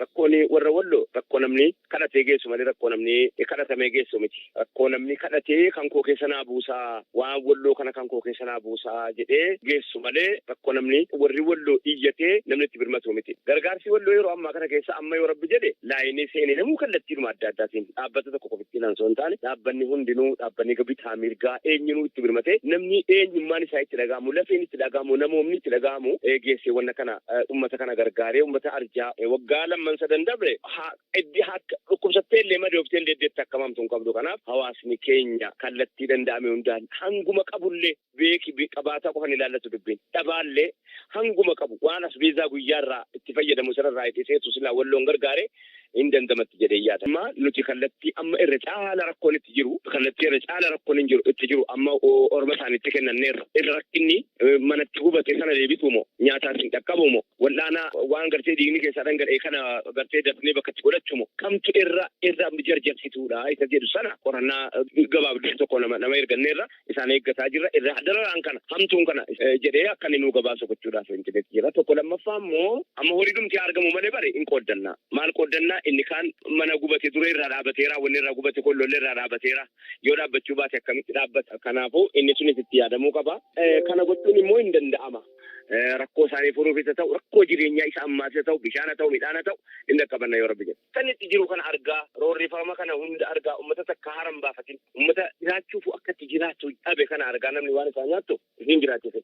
rakkoon warra walloo rakkoo namni kadhatee geessu malee rakkoo namni kadhatamee geessu miti. Rakkoo namni kadhatee kan koo keessa naa buusaa waan walloo kana kan koo keessa naa buusaa jedhee geessu malee rakkoo namni warri walloo iyyatee namni itti birmatu miti. Gargaarsi walloo yeroo ammaa kana keessa amma yoo rabbi jedhe laayinii seenee namuu kallattiidhuma adda addaatiin dhaabbata tokko qofitti lansoo hin taane dhaabbanni hundinuu dhaabbanni bitaa mirgaa eenyinuu itti birmate namni eenyummaan isaa itti dhaga'amu lafeen itti dhaga'amu namoonni itti dhaga'amu geessee wanna kana ummata kana gargaaree ummata arjaa waggaa lamman sadan dabre dhukkubsattee illee madooftee illee deetti akkamamtu hin qabdu. Kanaaf hawaasni keenya kallattii danda'ame hundaan hanguma qabullee beeki qabaataa qofan ilaallatu dubbiin dhabaallee hanguma qabu waan as beezaa guyyaarraa itti fayyadamu sanarraa itti seetu silaa walloon gargaare hin dandamatti jedhee yaada. Amma nuti kallattii amma irra caala rakkoon itti jiru kallattii irra caala rakkoon hin jiru itti jiru amma orma isaaniitti kennanneerra irra rakkinni manatti hubate sana deebitu moo nyaataan hin dhaqqabu moo wal'aanaa waan gartee dhiigni keessaa dhangala'ee kana gartee dafnee bakka itti godhachu moo kamtu irra jarjarsituudha isa jedhu sana qorannaa gabaabduu tokko nama erganneerra isaan eeggataa jirra irra dararaan kana hamtuun kana jedhee akka inni nuu gabaasu gochuudhaaf intineetti jira. Tokko lammaffaa immoo amma horii dhumti argamu malee bare hin qooddannaa maal qooddannaa inni kaan mana gubate dura irraa dhaabateera wanni irraa gubate kolloollee irraa dhaabateera yoo dhaabbachuu baate akkamitti dhaabbata. Kanaafuu inni sunis itti yaadamuu qaba. Kana gochuun immoo hin danda'ama. Rakkoo isaanii furuuf isa ta'u rakkoo jireenyaa isa ammaas isa ta'u bishaan ta'u midhaan ta'u inni qabanna yoo rabbi jedhe. Kan itti jiru kana argaa roorrifama kana hunda argaa ummata takka haram baafatin ummata jiraachuuf akka itti jiraachuu dhabe kana argaa namni waan isaan nyaattu hin jiraachise.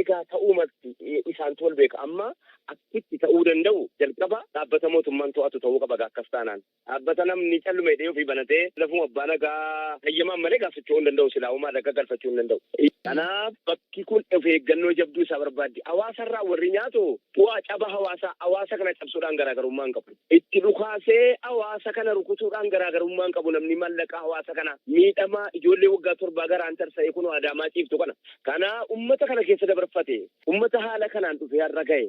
Egaa ta'uu malti isaan tol beeka amma akkitti ta'uu danda'u jalqaba dhaabbata mootummaan to'atu ta'uu qaba akkas taanaan dhaabbata namni callume dhiyoo fi banatee lafuma abbaa nagaa hayyamaan malee gaafachuu hin danda'u silaa uumaa dhagaa galfachuu hin danda'u. Kanaaf bakki kun of eeggannoo jabduu isaa barbaaddi. Hawaasarraa warri nyaatu bu'aa caba hawaasa kana cabsuudhaan garaagarummaa hin qabu. Itti dhukaasee hawaasa kana rukutuudhaan garaagarummaa hin qabu. Namni mallaqa hawaasa kana miidhamaa ijoollee waggaa 7 garaan tarsa'ee kun adaamaa ciiftu kana. Kana ummata kana keessa dabarfate ummata haala kanaan dhufe har'a gahe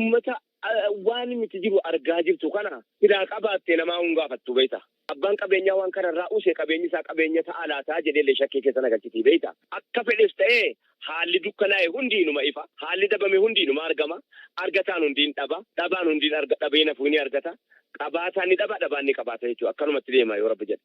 ummata waan miti jiru argaa jirtu kana fidaa qabaattee namaa hin gaafattu beekta. Abbaan qabeenyaa waan kanarraa usee qabeenyi isaa qabeenya ta'a laataa jedhee shakkii keessa nagalchitii beekta. Akka fedhes ta'ee haalli dukkanaa'e hundiinuma ifa haalli dhabame hundiinuma argama argataan hundiin dhaba dhabaan hundiin dhabee nafuu ni argata qabaataan ni dhaba dhabaan ni qabaata jechuudha akkanumatti deema yoo rabbi jedhe.